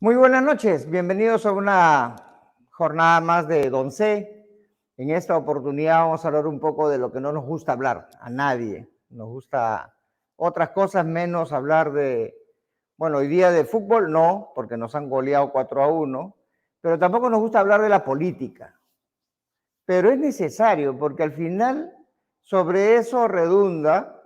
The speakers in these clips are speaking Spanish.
Muy buenas noches, bienvenidos a una jornada más de Don C. En esta oportunidad vamos a hablar un poco de lo que no nos gusta hablar, a nadie. Nos gusta otras cosas menos hablar de, bueno, hoy día de fútbol no, porque nos han goleado 4-1, pero tampoco nos gusta hablar de la política. Pero es necesario, porque al final sobre eso redunda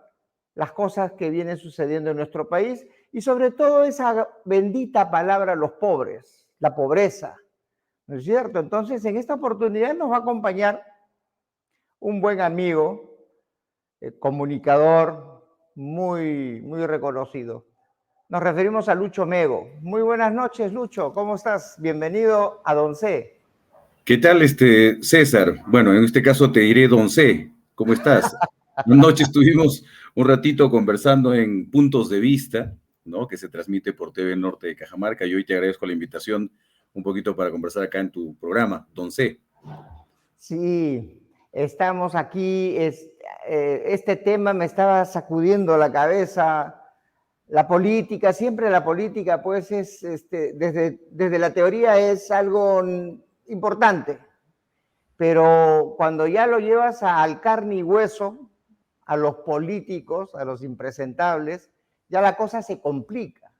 las cosas que vienen sucediendo en nuestro país y sobre todo esa bendita palabra los pobres, la pobreza, ¿no es cierto? Entonces, en esta oportunidad nos va a acompañar un buen amigo, comunicador muy reconocido. Nos referimos a Lucho Mego. Muy buenas noches, Lucho, ¿cómo estás? Bienvenido a Don C. ¿Qué tal, César? Bueno, en este caso te diré Don C. ¿Cómo estás? Anoche estuvimos un ratito conversando en Puntos de Vista, ¿no? Que se transmite por TV Norte de Cajamarca, y hoy te agradezco la invitación un poquito para conversar acá en tu programa, Don C. Sí, estamos aquí. Este tema me estaba sacudiendo la cabeza. La política, siempre la política, pues es, desde la teoría es algo importante, pero cuando ya lo llevas al carne y hueso, a los políticos, a los impresentables, ya la cosa se complica.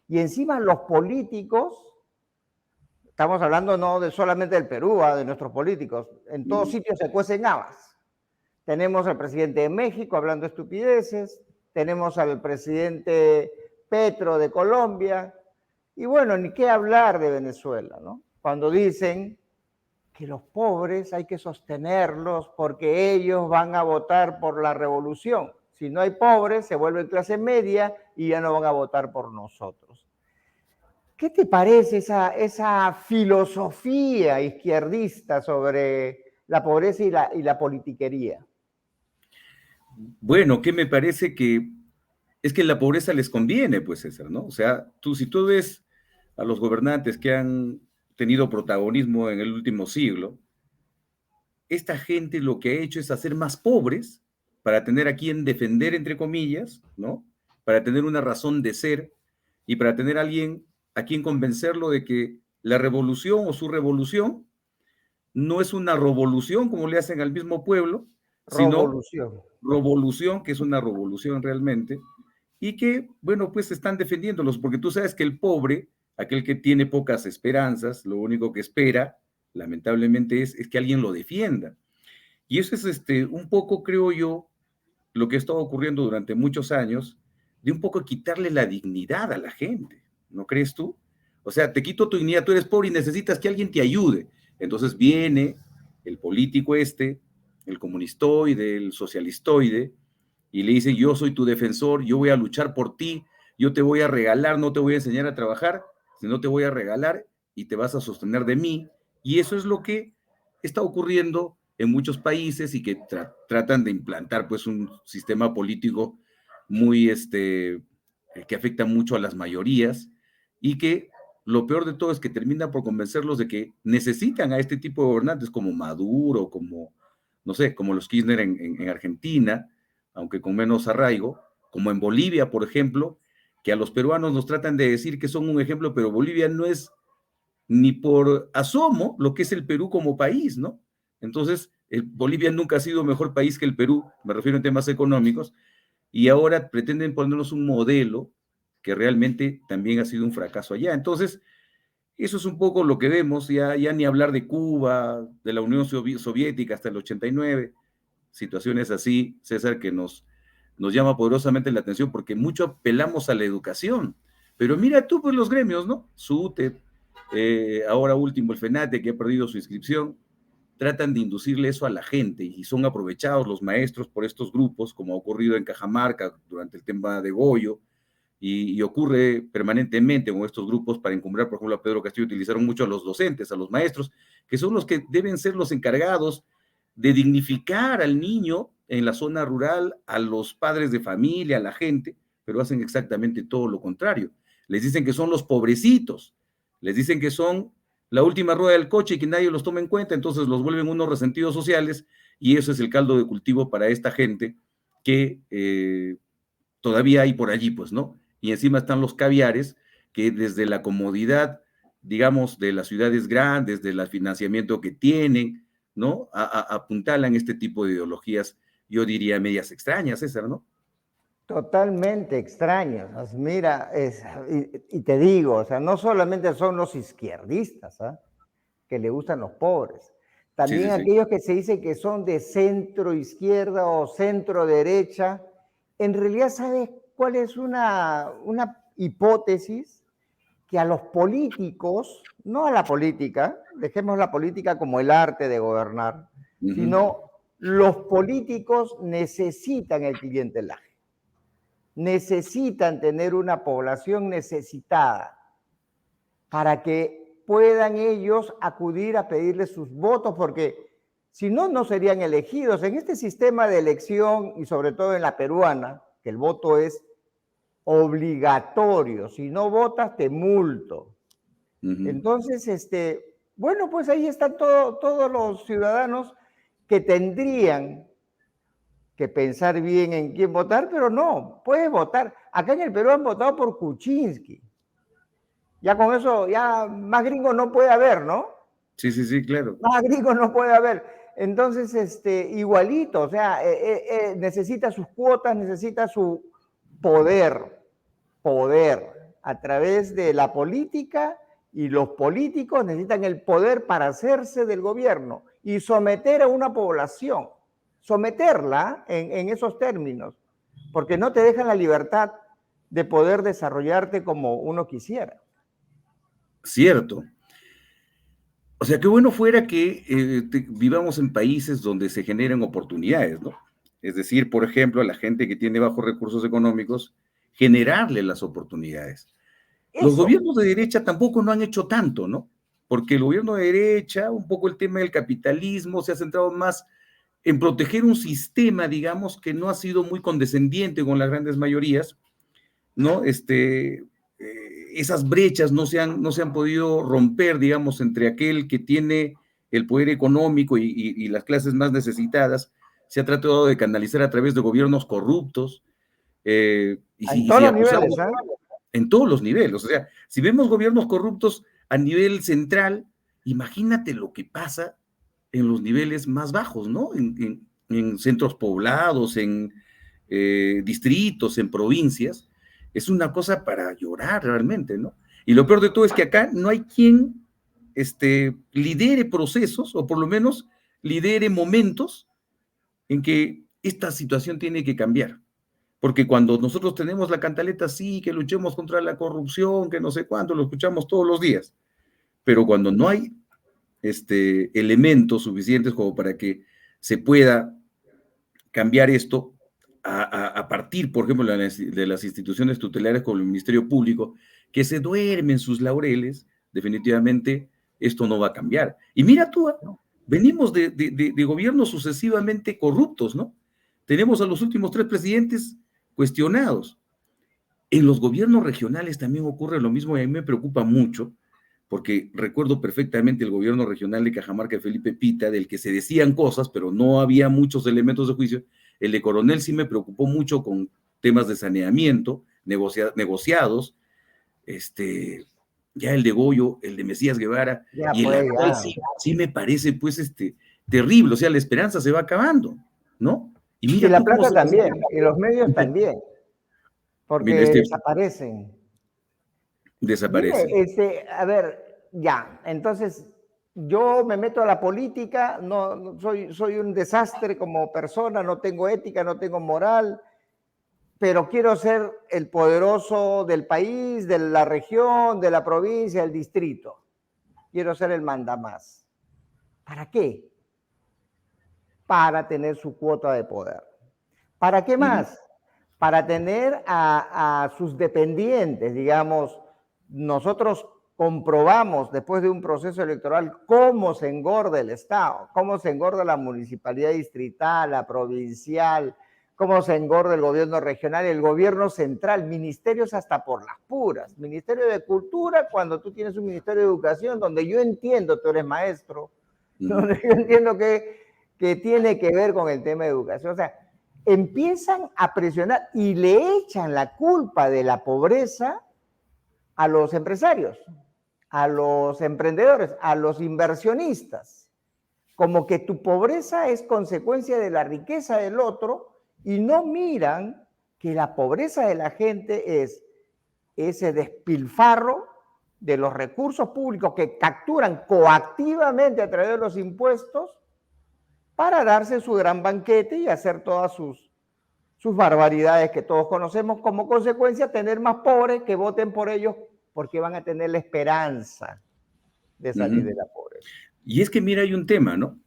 Y encima los políticos, estamos hablando no de solamente del Perú, de nuestros políticos, en todos sitios se cuecen habas. Tenemos al presidente de México hablando estupideces, tenemos al presidente Petro de Colombia, y bueno, ni qué hablar de Venezuela, ¿no? Cuando dicen que los pobres hay que sostenerlos porque ellos van a votar por la revolución. Si no hay pobres, se vuelven clase media y ya no van a votar por nosotros. ¿Qué te parece esa filosofía izquierdista sobre la pobreza y la politiquería? Bueno, ¿qué me parece que es que la pobreza les conviene, pues, César, ¿no? O sea, si tú ves a los gobernantes que han tenido protagonismo en el último siglo, esta gente lo que ha hecho es hacer más pobres para tener a quien defender, entre comillas, ¿no? Para tener una razón de ser y para tener a alguien a quien convencerlo de que la revolución o su revolución no es una revolución como le hacen al mismo pueblo, sino Revolución. revolución, que es una revolución realmente, y que, bueno, pues están defendiéndolos, porque tú sabes que el pobre, aquel que tiene pocas esperanzas, lo único que espera, lamentablemente, es que alguien lo defienda. Y eso es un poco, creo yo, lo que ha estado ocurriendo durante muchos años, de un poco quitarle la dignidad a la gente, ¿no crees tú? O sea, te quito tu dignidad, tú eres pobre y necesitas que alguien te ayude. Entonces viene el político el comunistoide, el socialistoide, y le dicen, yo soy tu defensor, yo voy a luchar por ti, yo te voy a regalar, no te voy a enseñar a trabajar, sino te voy a regalar y te vas a sostener de mí. Y eso es lo que está ocurriendo en muchos países y que tratan de implantar pues un sistema político muy que afecta mucho a las mayorías y que lo peor de todo es que termina por convencerlos de que necesitan a este tipo de gobernantes como Maduro, como, no sé, como los Kirchner en Argentina, aunque con menos arraigo, como en Bolivia, por ejemplo, que a los peruanos nos tratan de decir que son un ejemplo, pero Bolivia no es ni por asomo lo que es el Perú como país, ¿no? Entonces, Bolivia nunca ha sido mejor país que el Perú, me refiero en temas económicos, y ahora pretenden ponernos un modelo que realmente también ha sido un fracaso allá. Entonces, eso es un poco lo que vemos, ya ni hablar de Cuba, de la Unión Soviética hasta el 89, situaciones así, César, que nos llama poderosamente la atención porque mucho apelamos a la educación. Pero mira tú, pues los gremios, ¿no? SUTEP, ahora último el FENATE, que ha perdido su inscripción, tratan de inducirle eso a la gente y son aprovechados los maestros por estos grupos, como ha ocurrido en Cajamarca durante el tema de Goyo, y ocurre permanentemente con estos grupos para encumbrar, por ejemplo, a Pedro Castillo, utilizaron mucho a los docentes, a los maestros, que son los que deben ser los encargados de dignificar al niño en la zona rural, a los padres de familia, a la gente, pero hacen exactamente todo lo contrario. Les dicen que son los pobrecitos, les dicen que son la última rueda del coche y que nadie los toma en cuenta, entonces los vuelven unos resentidos sociales y eso es el caldo de cultivo para esta gente que todavía hay por allí, pues, ¿no? Y encima están los caviares que desde la comodidad, digamos, de las ciudades grandes, del financiamiento que tienen, ¿no? Apuntalan este tipo de ideologías, yo diría, medias extrañas, César, ¿no? Totalmente extraños. Mira, y te digo, o sea, no solamente son los izquierdistas, ¿ah?, que le gustan los pobres, Sí, también sí, sí. aquellos que se dice que son de centro izquierda o centro derecha. En realidad, ¿sabes cuál es una hipótesis? Que a los políticos, no a la política, dejemos la política como el arte de gobernar, Ujú. sino los políticos necesitan el clientelaje, necesitan tener una población necesitada para que puedan ellos acudir a pedirles sus votos, porque si no, no serían elegidos. En este sistema de elección, y sobre todo en la peruana, que el voto es obligatorio, si no votas te multo. Ujú. Entonces, bueno, pues ahí están todos los ciudadanos que tendrían que pensar bien en quién votar, pero no, puedes votar. Acá en el Perú han votado por Kuczynski. Ya con eso, ya más gringo no puede haber, ¿no? Sí, sí, sí, claro. Más gringos no puede haber. Entonces, igualito, o sea, necesita sus cuotas, necesita su poder a través de la política, y los políticos necesitan el poder para hacerse del gobierno y someter a una población, someterla en esos términos, porque no te dejan la libertad de poder desarrollarte como uno quisiera. Cierto. O sea, qué bueno fuera que vivamos en países donde se generen oportunidades, ¿no? Es decir, por ejemplo, a la gente que tiene bajos recursos económicos, generarle las oportunidades. Los Eso, gobiernos de derecha tampoco no han hecho tanto, ¿no? Porque el gobierno de derecha, un poco el tema del capitalismo, se ha centrado más en proteger un sistema, digamos, que no ha sido muy condescendiente con las grandes mayorías, ¿no? Esas brechas no se han podido romper, digamos, entre aquel que tiene el poder económico y las clases más necesitadas. Se ha tratado de canalizar a través de gobiernos corruptos, en y todos si los acusamos niveles, ¿eh? en todos los niveles. O sea, si vemos gobiernos corruptos a nivel central, imagínate lo que pasa en los niveles más bajos, ¿no? En centros poblados, en distritos, en provincias. Es una cosa para llorar realmente, ¿no? Y lo peor de todo es que acá no hay quien lidere procesos, o por lo menos lidere momentos en que esta situación tiene que cambiar. Porque cuando nosotros tenemos la cantaleta, sí, que luchemos contra la corrupción, que no sé cuánto, lo escuchamos todos los días. Pero cuando no hay elementos suficientes como para que se pueda cambiar esto, a partir, por ejemplo, de las instituciones tutelares como el Ministerio Público, que se duermen sus laureles, definitivamente esto no va a cambiar. Y mira tú, venimos de gobiernos sucesivamente corruptos, ¿no? Tenemos a los últimos 3 presidentes cuestionados. En los gobiernos regionales también ocurre lo mismo, y a mí me preocupa mucho, porque recuerdo perfectamente el gobierno regional de Cajamarca de Felipe Pita, del que se decían cosas, pero no había muchos elementos de juicio. El de Coronel sí me preocupó mucho con temas de saneamiento, negociados, ya el de Goyo, el de Mesías Guevara, Ya, y el pues, actual ya. sí, sí me parece, pues, terrible. O sea, la esperanza se va acabando, ¿no? Y Y mira la tú cómo plata se también, y los medios también, mira, porque desaparecen. Dime, desaparece. a ver, ya, entonces yo me meto a la política, soy un desastre como persona, no tengo ética, no tengo moral, pero quiero ser el poderoso del país, de la región, de la provincia, del distrito. Quiero ser el mandamás. ¿Para qué? Para tener su cuota de poder. ¿Para qué Ujú. más? Para tener a sus dependientes, digamos, nosotros comprobamos después de un proceso electoral cómo se engorda el Estado, cómo se engorda la municipalidad distrital, la provincial, cómo se engorda el gobierno regional, el gobierno central, ministerios hasta por las puras, Ministerio de Cultura, cuando tú tienes un Ministerio de Educación, donde yo entiendo, tú eres maestro, Ujú. donde yo entiendo que tiene que ver con el tema de educación. O sea, empiezan a presionar y le echan la culpa de la pobreza a los empresarios, a los emprendedores, a los inversionistas, como que tu pobreza es consecuencia de la riqueza del otro y no miran que la pobreza de la gente es ese despilfarro de los recursos públicos que capturan coactivamente a través de los impuestos para darse su gran banquete y hacer todas sus barbaridades que todos conocemos, como consecuencia tener más pobres que voten por ellos porque van a tener la esperanza de salir de la pobreza. Y es que mira, hay un tema, ¿no?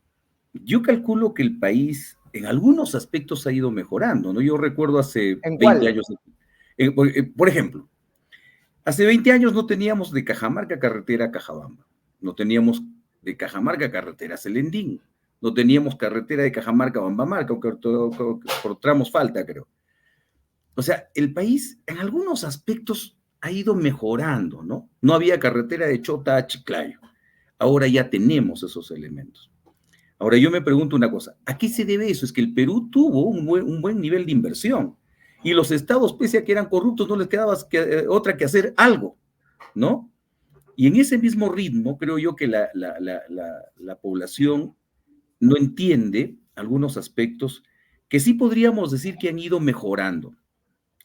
Yo calculo que el país en algunos aspectos ha ido mejorando, ¿no? Yo recuerdo hace ¿En 20 cuál? años, por ejemplo, hace 20 años no teníamos de Cajamarca carretera a Cajabamba, no teníamos de Cajamarca carretera a Selendín, no teníamos carretera de Cajamarca a Bambamarca, aunque por tramos falta, creo. O sea, el país en algunos aspectos ha ido mejorando, ¿no? No había carretera de Chota a Chiclayo. Ahora ya tenemos esos elementos. Ahora yo me pregunto una cosa, ¿a qué se debe eso? Es que el Perú tuvo un buen nivel de inversión y los estados, pese a que eran corruptos, no les quedaba otra que hacer algo, ¿no? Y en ese mismo ritmo, creo yo que la población no entiende algunos aspectos que sí podríamos decir que han ido mejorando.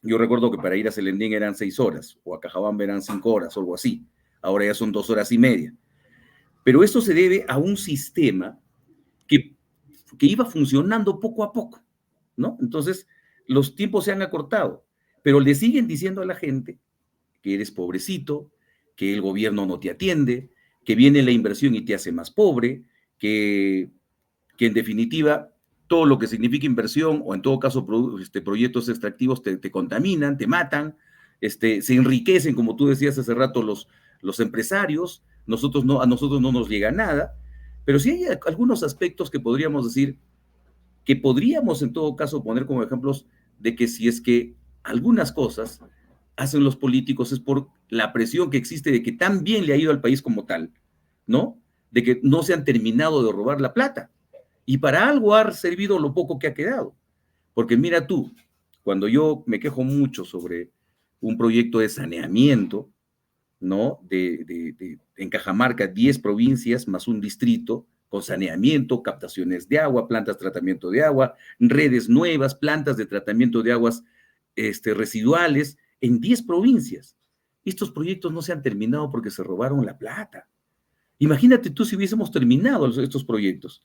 Yo recuerdo que para ir a Selendín eran 6 horas, o a Cajabamba eran 5 horas, o algo así. Ahora ya son 2 horas y media. Pero esto se debe a un sistema que iba funcionando poco a poco, ¿no? Entonces, los tiempos se han acortado, pero le siguen diciendo a la gente que eres pobrecito, que el gobierno no te atiende, que viene la inversión y te hace más pobre, que en definitiva todo lo que significa inversión o en todo caso proyectos extractivos te contaminan, te matan, se enriquecen, como tú decías hace rato, los empresarios, a nosotros no nos llega nada, pero sí hay algunos aspectos que podríamos decir que podríamos en todo caso poner como ejemplos de que si es que algunas cosas hacen los políticos es por la presión que existe de que tan bien le ha ido al país como tal, ¿no? De que no se han terminado de robar la plata. Y para algo ha servido lo poco que ha quedado. Porque mira tú, cuando yo me quejo mucho sobre un proyecto de saneamiento, ¿no? En Cajamarca, 10 provincias más un distrito con saneamiento, captaciones de agua, plantas de tratamiento de agua, redes nuevas, plantas de tratamiento de aguas residuales en 10 provincias. Estos proyectos no se han terminado porque se robaron la plata. Imagínate tú si hubiésemos terminado estos proyectos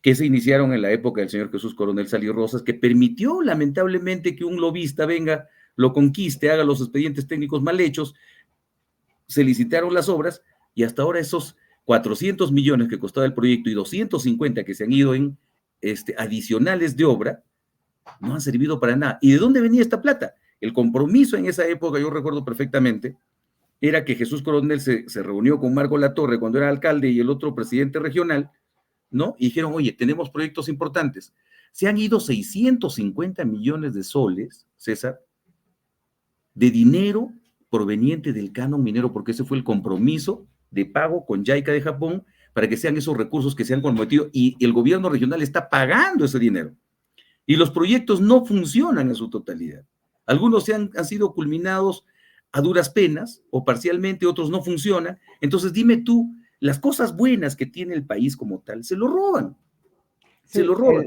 que se iniciaron en la época del señor Jesús Coronel Salí Rosas, que permitió lamentablemente que un lobista venga, lo conquiste, haga los expedientes técnicos mal hechos, se licitaron las obras y hasta ahora esos 400 millones que costaba el proyecto y 250 que se han ido en adicionales de obra, no han servido para nada. ¿Y de dónde venía esta plata? El compromiso en esa época, yo recuerdo perfectamente, era que Jesús Coronel se reunió con Marco Latorre cuando era alcalde y el otro presidente regional, ¿no? Y dijeron, oye, tenemos proyectos importantes. Se han ido 650 millones de soles, César, de dinero proveniente del canon minero, porque ese fue el compromiso de pago con JICA de Japón para que sean esos recursos que se han comprometido y el gobierno regional está pagando ese dinero. Y los proyectos no funcionan en su totalidad. Algunos han sido culminados a duras penas o parcialmente, otros no funcionan. Entonces dime tú, las cosas buenas que tiene el país como tal, se lo roban. Sí, se lo roban.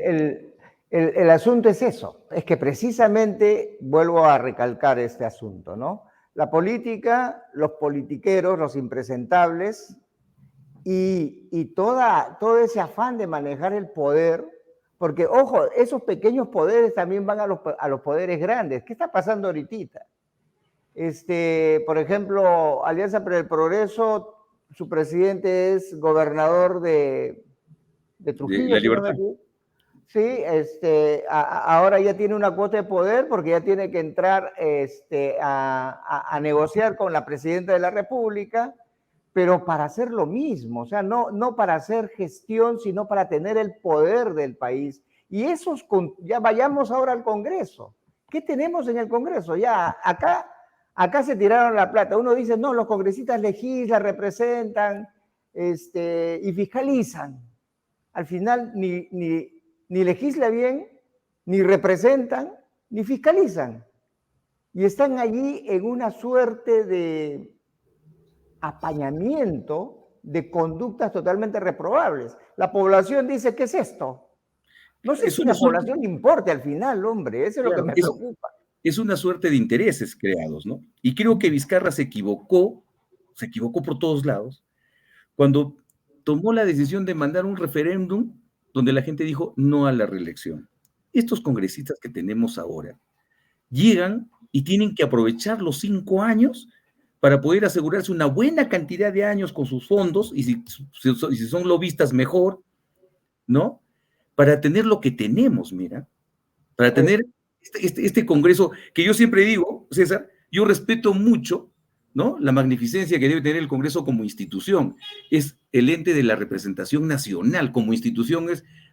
El asunto es eso, es que precisamente vuelvo a recalcar este asunto, ¿no? La política, los politiqueros, los impresentables y todo ese afán de manejar el poder, porque, ojo, esos pequeños poderes también van a los poderes grandes. ¿Qué está pasando ahorita? Por ejemplo, Alianza para el Progreso, su presidente es gobernador de De Trujillo, la si no me libertad. equivoco. Sí, ahora ya tiene una cuota de poder porque ya tiene que entrar a negociar con la presidenta de la República, pero para hacer lo mismo, o sea, no para hacer gestión, sino para tener el poder del país. Y ya vayamos ahora al Congreso. ¿Qué tenemos en el Congreso? Ya acá se tiraron la plata. Uno dice, no, los congresistas legislan, representan y fiscalizan. Al final ni legisla bien, ni representan, ni fiscalizan. Y están allí en una suerte apañamiento de conductas totalmente reprobables. La población dice, ¿qué es esto? No sé si la población le importe al final, hombre, eso es lo que me preocupa. Es una suerte de intereses creados, ¿no? Y creo que Vizcarra se equivocó por todos lados, cuando tomó la decisión de mandar un referéndum donde la gente dijo no a la reelección. Estos congresistas que tenemos ahora llegan y tienen que aprovechar los 5 años para poder asegurarse una buena cantidad de años con sus fondos, y si son lobistas, mejor, ¿no? Para tener lo que tenemos, mira, para tener este Congreso, que yo siempre digo, César, yo respeto mucho, ¿no? La magnificencia que debe tener el Congreso como institución. Es el ente de la representación nacional. Como institución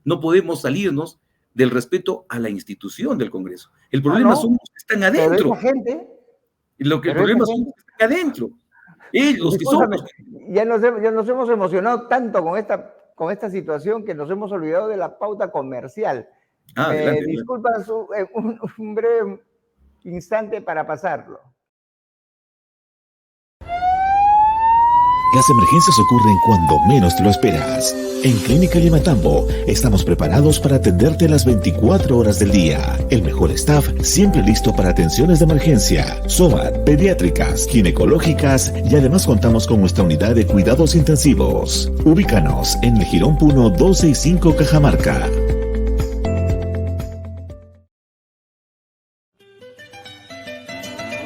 no podemos salirnos del respeto a la institución del Congreso. El problema son los que están adentro. Pero esa gente... El problema son los que están adentro. Ellos que son... Ya nos hemos emocionado tanto con esta situación que nos hemos olvidado de la pauta comercial. Adelante, disculpas un breve instante para pasarlo. Las emergencias ocurren cuando menos te lo esperas. En Clínica Limatambo estamos preparados para atenderte las 24 horas del día. El mejor staff siempre listo para atenciones de emergencia, SOMAT, pediátricas, ginecológicas y además contamos con nuestra unidad de cuidados intensivos. Ubícanos en el Girón Puno 265 Cajamarca.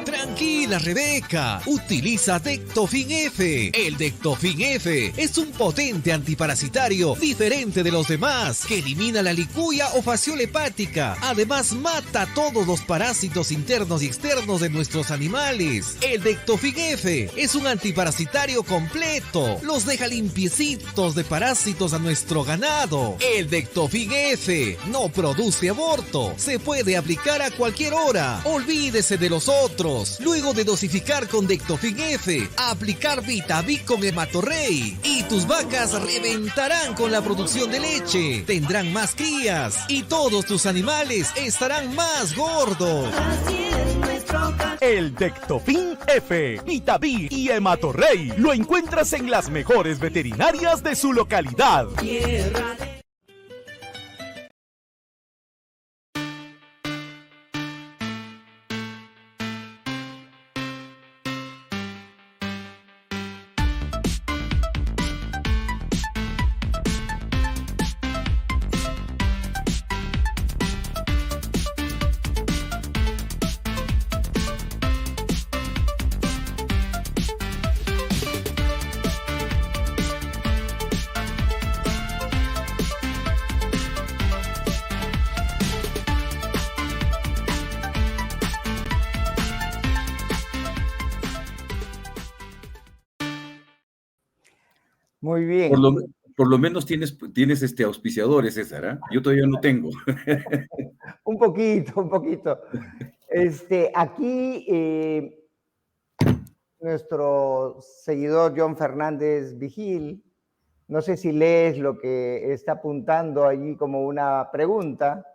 Tranquila, Rebeca, utiliza Dectofin F. El Dectofin F es un potente antiparasitario diferente de los demás que elimina la licuia o fasciole hepática. Además, mata todos los parásitos internos y externos de nuestros animales. El Dectofin F es un antiparasitario completo. Los deja limpiecitos de parásitos a nuestro ganado. El Dectofin F no produce aborto. Se puede aplicar a cualquier hora. Olvídese de los otros. Luego de dosificar con Dectofin F, aplicar Vitavic con Hematorrey y tus vacas reventarán con la producción de leche, tendrán más crías y todos tus animales estarán más gordos. El Dectofin F, Vitavic y Hematorrey lo encuentras en las mejores veterinarias de su localidad. Muy bien. Por lo menos tienes auspiciadores, César, ¿eh? Yo todavía no tengo. Un poquito. Aquí nuestro seguidor John Fernández Vigil, no sé si lees lo que está apuntando allí como una pregunta.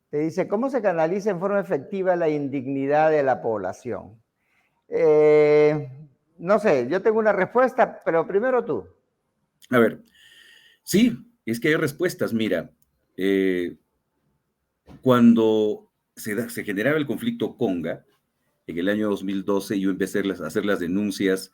Te dice, ¿cómo se canaliza en forma efectiva la indignidad de la población? No sé, yo tengo una respuesta, pero primero tú. A ver, sí, es que hay respuestas. Mira, cuando se generaba el conflicto Conga, en el año 2012, yo empecé a hacer las denuncias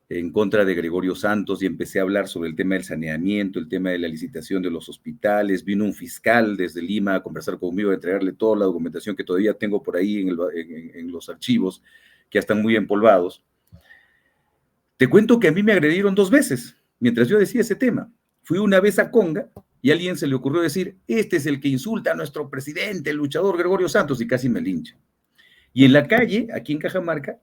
en contra de Gregorio Santos y empecé a hablar sobre el tema del saneamiento, el tema de la licitación de los hospitales. Vino un fiscal desde Lima a conversar conmigo, a entregarle toda la documentación que todavía tengo por ahí en los archivos, que ya están muy empolvados. Te cuento que a mí me agredieron 2 veces mientras yo decía ese tema. Fui una vez a Conga y a alguien se le ocurrió decir, este es el que insulta a nuestro presidente, el luchador Gregorio Santos, y casi me lincha. Y en la calle, aquí en Cajamarca,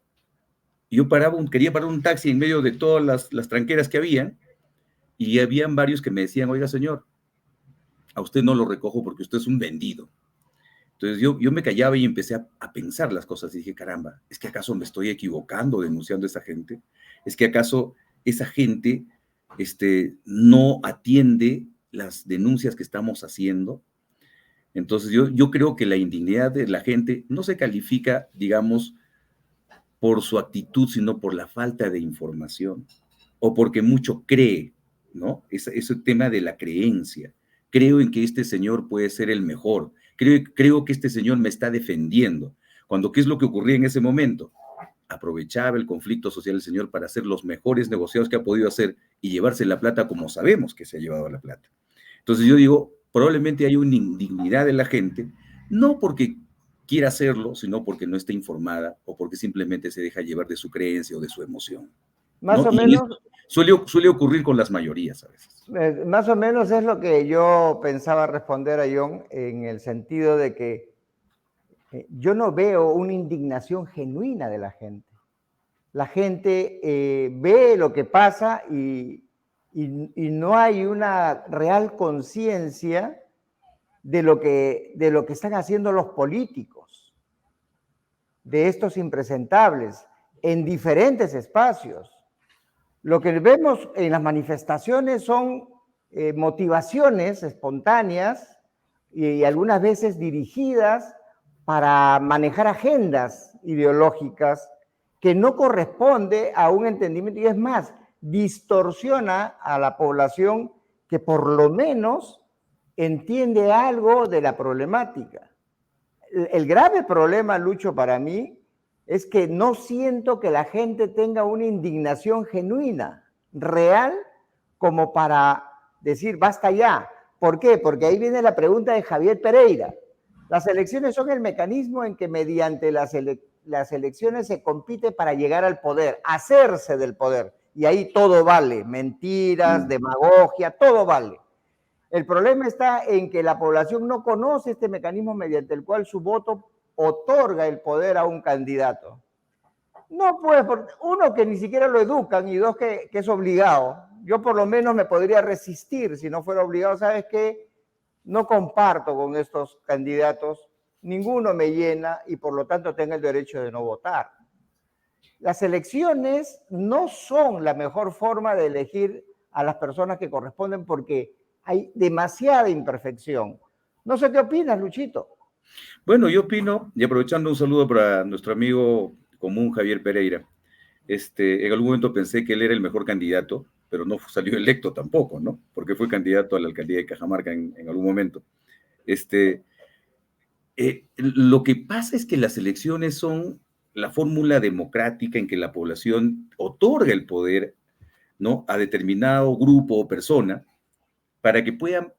yo quería parar un taxi en medio de todas las tranqueras que habían, y habían varios que me decían, oiga señor, a usted no lo recojo porque usted es un vendido. Entonces yo me callaba y empecé a pensar las cosas y dije, caramba, ¿es que acaso me estoy equivocando denunciando a esa gente? ¿Es que acaso esa gente no atiende las denuncias que estamos haciendo? Entonces yo creo que la indignidad de la gente no se califica, digamos, por su actitud, sino por la falta de información, o porque mucho cree, ¿no? Ese tema de la creencia. Creo en que este señor puede ser el mejor, creo que este señor me está defendiendo, cuando ¿qué es lo que ocurría en ese momento? Aprovechaba el conflicto social del señor para hacer los mejores negociados que ha podido hacer y llevarse la plata como sabemos que se ha llevado la plata. Entonces yo digo, probablemente hay una indignidad de la gente, no porque quiera hacerlo, sino porque no está informada o porque simplemente se deja llevar de su creencia o de su emoción, Más ¿no? o Y menos, esto suele ocurrir con las mayorías a veces. más o menos es lo que yo pensaba responder a John, en el sentido de que yo no veo una indignación genuina de la gente. La gente ve lo que pasa y no hay una real conciencia de lo que están haciendo los políticos, de estos impresentables, en diferentes espacios. Lo que vemos en las manifestaciones son motivaciones espontáneas y algunas veces dirigidas para manejar agendas ideológicas que no corresponde a un entendimiento, y es más, distorsiona a la población que por lo menos entiende algo de la problemática. El grave problema, Lucho, para mí, es que no siento que la gente tenga una indignación genuina, real, como para decir, basta ya. ¿Por qué? Porque ahí viene la pregunta de Javier Pereira. Las elecciones son el mecanismo en que mediante las elecciones se compite para llegar al poder, hacerse del poder. Y ahí todo vale, mentiras, demagogia, todo vale. El problema está en que la población no conoce este mecanismo mediante el cual su voto otorga el poder a un candidato. No, pues, uno, que ni siquiera lo educan, y dos, que es obligado. Yo por lo menos me podría resistir si no fuera obligado. ¿Sabes qué? No comparto con estos candidatos, ninguno me llena y por lo tanto tengo el derecho de no votar. Las elecciones no son la mejor forma de elegir a las personas que corresponden porque hay demasiada imperfección. No sé qué opinas, Luchito. Bueno, yo opino, y aprovechando un saludo para nuestro amigo común Javier Pereira, en algún momento pensé que él era el mejor candidato, pero no salió electo tampoco, ¿no? Porque fue candidato a la alcaldía de Cajamarca en algún momento. Lo que pasa es que las elecciones son la fórmula democrática en que la población otorga el poder, ¿no?, a determinado grupo o persona para que puedan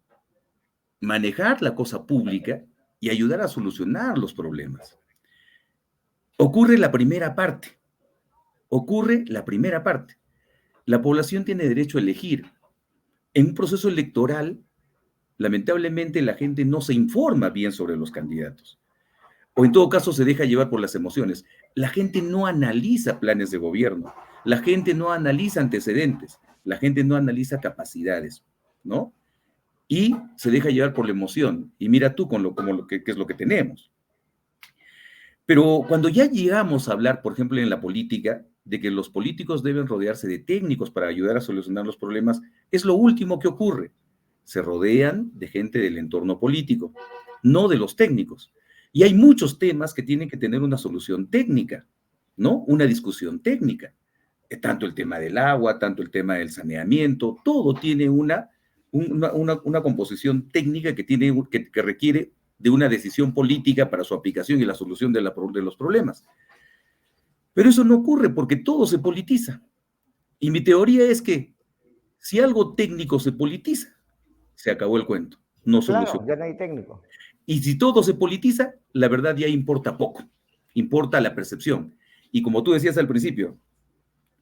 manejar la cosa pública y ayudar a solucionar los problemas. Ocurre la primera parte. La población tiene derecho a elegir. En un proceso electoral, lamentablemente, la gente no se informa bien sobre los candidatos. O en todo caso se deja llevar por las emociones. La gente no analiza planes de gobierno. La gente no analiza antecedentes. La gente no analiza capacidades, ¿no? Y se deja llevar por la emoción. Y mira tú qué es lo que tenemos. Pero cuando ya llegamos a hablar, por ejemplo, en la política, de que los políticos deben rodearse de técnicos para ayudar a solucionar los problemas, es lo último que ocurre. Se rodean de gente del entorno político, no de los técnicos. Y hay muchos temas que tienen que tener una solución técnica, ¿no? Una discusión técnica. Tanto el tema del agua, tanto el tema del saneamiento, todo tiene una composición técnica que requiere de una decisión política para su aplicación y la solución de los problemas. Pero eso no ocurre porque todo se politiza. Y mi teoría es que si algo técnico se politiza, se acabó el cuento. No soluciona. Claro, ya no hay técnico. Y si todo se politiza, la verdad ya importa poco. Importa la percepción. Y como tú decías al principio,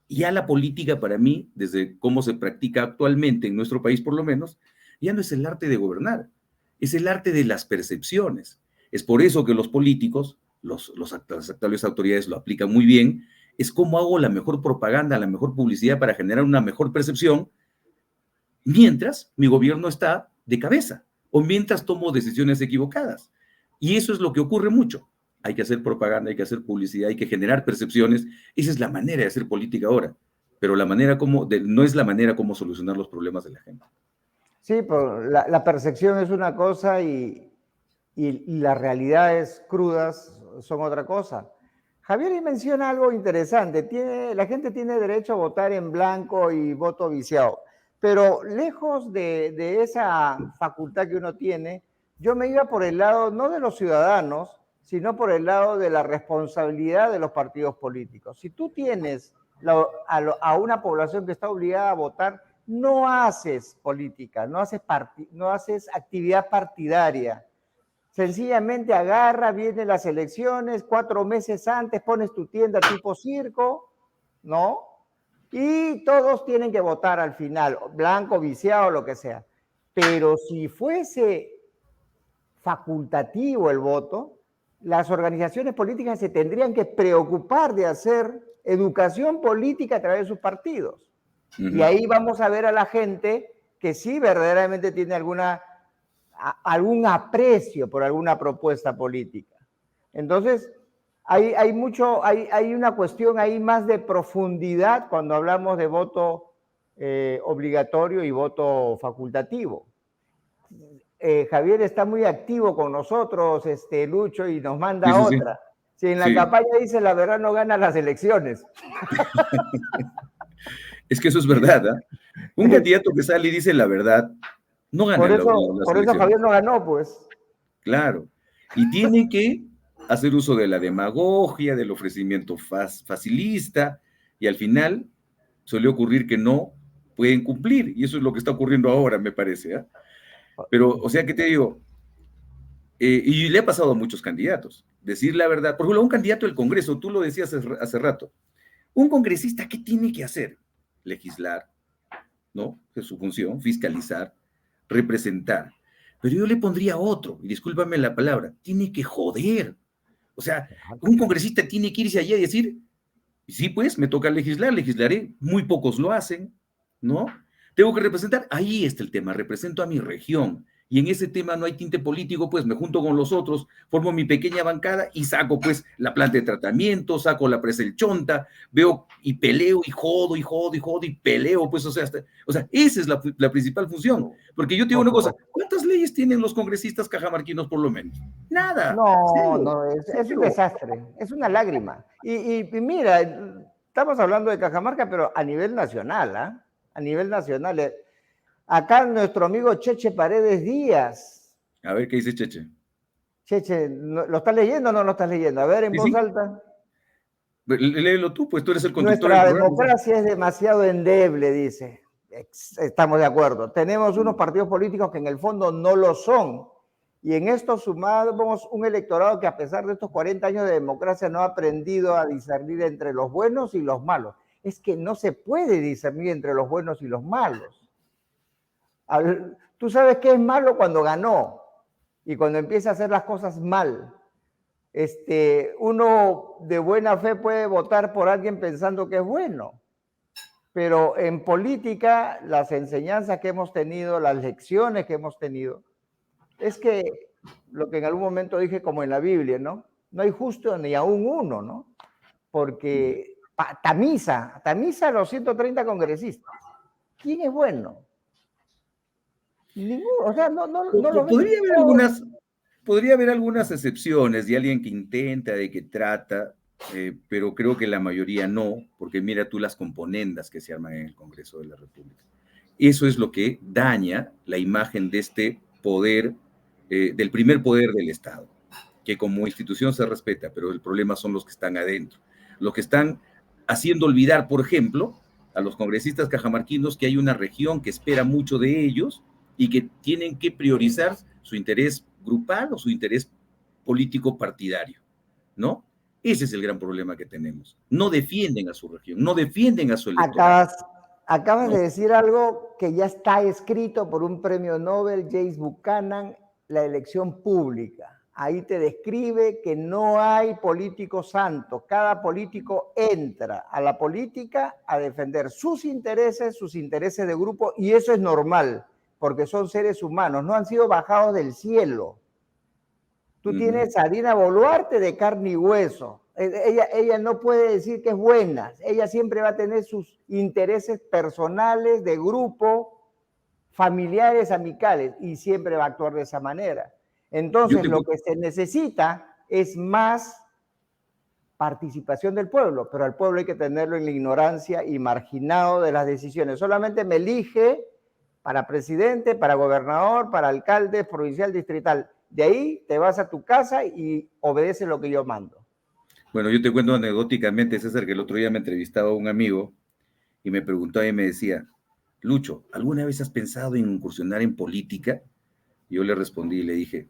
ya la política para mí, desde cómo se practica actualmente en nuestro país por lo menos, ya no es el arte de gobernar, es el arte de las percepciones. Es por eso que los políticos, las actuales autoridades lo aplican muy bien, es cómo hago la mejor propaganda, la mejor publicidad para generar una mejor percepción, mientras mi gobierno está de cabeza o mientras tomo decisiones equivocadas. Y eso es lo que ocurre mucho. Hay que hacer propaganda, hay que hacer publicidad, hay que generar percepciones. Esa es la manera de hacer política ahora, pero no es la manera como solucionar los problemas de la gente. Sí, pues la percepción es una cosa y las realidades crudas son otra cosa. Javier menciona algo interesante. La gente tiene derecho a votar en blanco y voto viciado, pero lejos de esa facultad que uno tiene, yo me iba por el lado no de los ciudadanos, sino por el lado de la responsabilidad de los partidos políticos. Si tú tienes a una población que está obligada a votar, no haces política, no haces actividad partidaria. Sencillamente agarra, vienen las elecciones, 4 meses antes pones tu tienda tipo circo, ¿no? Y todos tienen que votar al final, blanco, viciado, lo que sea. Pero si fuese facultativo el voto, las organizaciones políticas se tendrían que preocupar de hacer educación política a través de sus partidos. Y ahí vamos a ver a la gente que sí verdaderamente tiene algún aprecio por alguna propuesta política. Entonces, hay una cuestión ahí más de profundidad cuando hablamos de voto obligatorio y voto facultativo. Javier está muy activo con nosotros, Lucho, y nos manda otra. Si en la campaña dice la verdad no gana las elecciones. Es que eso es verdad, ¿eh? Un candidato que sale y dice la verdad no gana. Por eso Javier no ganó, pues. Claro. Y tiene que hacer uso de la demagogia, del ofrecimiento facilista, y al final suele ocurrir que no pueden cumplir, y eso es lo que está ocurriendo ahora, me parece, ¿eh? Pero, o sea, ¿qué te digo? Y le ha pasado a muchos candidatos, decir la verdad. Por ejemplo, un candidato del Congreso, tú lo decías hace rato, un congresista, ¿qué tiene que hacer? Legislar, ¿no? Es su función, fiscalizar, representar. Pero yo le pondría otro, y discúlpame la palabra, tiene que joder. O sea, un congresista tiene que irse allá y decir, sí, pues, me toca legislar, legislaré. Muy pocos lo hacen, ¿no? Tengo que representar, ahí está el tema, represento a mi región. Y en ese tema no hay tinte político, pues me junto con los otros, formo mi pequeña bancada y saco pues la planta de tratamiento, saco la presa del Chonta, veo y peleo y jodo y jodo y jodo y peleo, pues o sea, esa es la principal función. Porque yo te digo una cosa, ¿cuántas leyes tienen los congresistas cajamarquinos por lo menos? Nada. No, es un desastre, es una lágrima. Y mira, estamos hablando de Cajamarca, pero a nivel nacional, ¿ah? A nivel nacional. Acá nuestro amigo Cheche Paredes Díaz. A ver, ¿qué dice Cheche? Cheche, ¿lo estás leyendo o no lo estás leyendo? A ver, en voz alta. Léelo tú, pues tú eres el conductor Nuestra del programa. democracia es demasiado endeble, dice. Estamos de acuerdo. Tenemos unos partidos políticos que en el fondo no lo son. Y en esto sumamos un electorado que a pesar de estos 40 años de democracia no ha aprendido a discernir entre los buenos y los malos. Es que no se puede discernir entre los buenos y los malos. Tú sabes qué es malo cuando ganó y cuando empieza a hacer las cosas mal. Uno de buena fe puede votar por alguien pensando que es bueno, pero en política las enseñanzas que hemos tenido, las lecciones que hemos tenido, es que lo que en algún momento dije como en la Biblia, ¿no? No hay justo ni aún uno, ¿no? Porque tamiza a los 130 congresistas. ¿Quién es bueno? Ninguno, o sea, no lo podría haber algunas excepciones de alguien que intenta, de que trata, pero creo que la mayoría no, porque mira tú las componendas que se arman en el Congreso de la República. Eso es lo que daña la imagen de este poder, del primer poder del Estado, que como institución se respeta, pero el problema son los que están adentro, los que están haciendo olvidar, por ejemplo, a los congresistas cajamarquinos que hay una región que espera mucho de ellos y que tienen que priorizar su interés grupal o su interés político partidario, ¿no? Ese es el gran problema que tenemos. No defienden a su región, no defienden a su electorado. Acabas de decir algo que ya está escrito por un premio Nobel, James Buchanan, la elección pública. Ahí te describe que no hay político santo. Cada político entra a la política a defender sus intereses de grupo, y eso es normal, porque son seres humanos, no han sido bajados del cielo. Tú tienes a Dina Boluarte de carne y hueso. Ella no puede decir que es buena. Ella siempre va a tener sus intereses personales, de grupo, familiares, amicales, y siempre va a actuar de esa manera. Entonces, lo que se necesita es más participación del pueblo, pero al pueblo hay que tenerlo en la ignorancia y marginado de las decisiones. Solamente me elige para presidente, para gobernador, para alcalde, provincial, distrital. De ahí te vas a tu casa y obedeces lo que yo mando. Bueno, yo te cuento anecdóticamente, César, que el otro día me entrevistaba a un amigo y me preguntaba y me decía, Lucho, ¿alguna vez has pensado en incursionar en política? Y yo le respondí y le dije,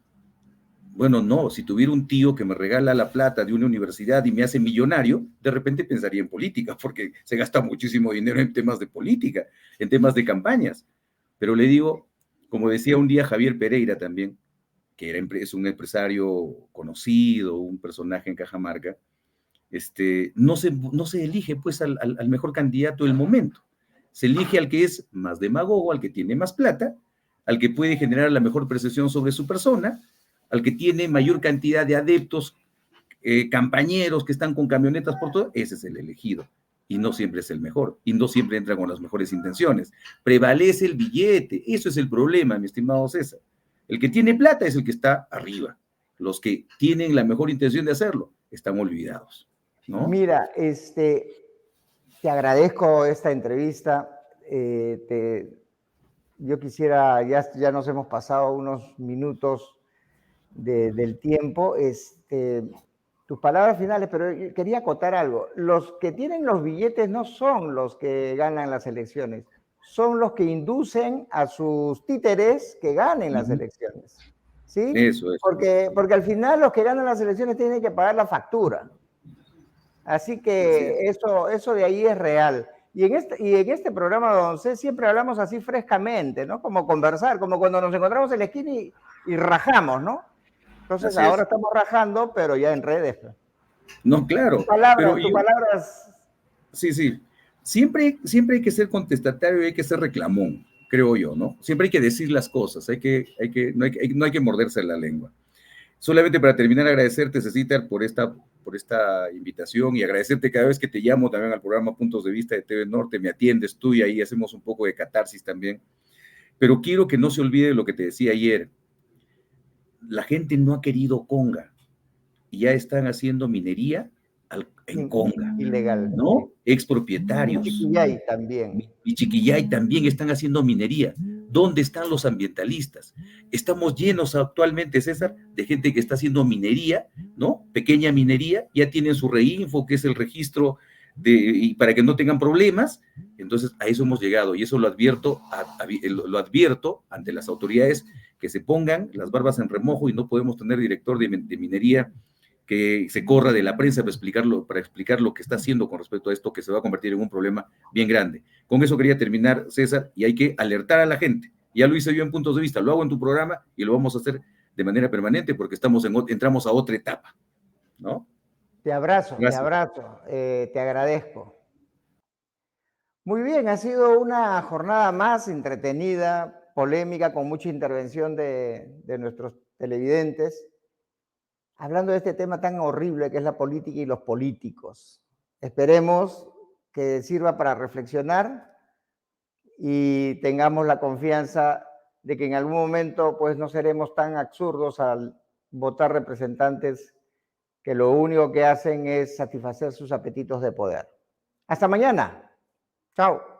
bueno, no, si tuviera un tío que me regala la plata de una universidad y me hace millonario, de repente pensaría en política, porque se gasta muchísimo dinero en temas de política, en temas de campañas. Pero le digo, como decía un día Javier Pereira también, que es un empresario conocido, un personaje en Cajamarca, no se elige pues al mejor candidato del momento. Se elige al que es más demagogo, al que tiene más plata, al que puede generar la mejor percepción sobre su persona, al que tiene mayor cantidad de adeptos, campañeros que están con camionetas por todo, ese es el elegido. Y no siempre es el mejor, y no siempre entra con las mejores intenciones. Prevalece el billete, eso es el problema, mi estimado César. El que tiene plata es el que está arriba. Los que tienen la mejor intención de hacerlo están olvidados, ¿no? Mira, te agradezco esta entrevista. Yo quisiera, ya nos hemos pasado unos minutos del tiempo, tus palabras finales, pero quería acotar algo. Los que tienen los billetes no son los que ganan las elecciones, son los que inducen a sus títeres que ganen las elecciones. ¿Sí? Eso. Porque al final los que ganan las elecciones tienen que pagar la factura. Así que eso de ahí es real. Y en este programa, don C, siempre hablamos así frescamente, ¿no? Como conversar, como cuando nos encontramos en la esquina y rajamos, ¿no? Entonces ahora estamos rajando, pero ya en redes. No, claro. Tus palabras. Sí. Siempre hay que ser contestatario y hay que ser reclamón, creo yo, ¿no? Siempre hay que decir las cosas, no hay que morderse la lengua. Solamente para terminar, agradecerte, Cecitar, por esta invitación y agradecerte cada vez que te llamo también al programa Puntos de Vista de TV Norte, me atiendes tú y ahí hacemos un poco de catarsis también. Pero quiero que no se olvide lo que te decía ayer. La gente no ha querido conga y ya están haciendo minería en conga. Ilegal. ¿No? Expropietarios. Chiquillay también. Y Chiquillay también están haciendo minería. ¿Dónde están los ambientalistas? Estamos llenos actualmente, César, de gente que está haciendo minería, ¿no? Pequeña minería, ya tienen su reinfo, que es el registro y para que no tengan problemas. Entonces, a eso hemos llegado y eso lo advierto ante las autoridades que se pongan las barbas en remojo y no podemos tener director de minería que se corra de la prensa para explicar lo que está haciendo con respecto a esto, que se va a convertir en un problema bien grande. Con eso quería terminar, César, y hay que alertar a la gente. Ya lo hice yo en Puntos de Vista, lo hago en tu programa y lo vamos a hacer de manera permanente porque entramos a otra etapa, ¿no? Te abrazo, te agradezco. Muy bien, ha sido una jornada más entretenida, polémica, con mucha intervención de nuestros televidentes, hablando de este tema tan horrible que es la política y los políticos. Esperemos que sirva para reflexionar y tengamos la confianza de que en algún momento pues no seremos tan absurdos al votar representantes que lo único que hacen es satisfacer sus apetitos de poder. Hasta mañana. Chao.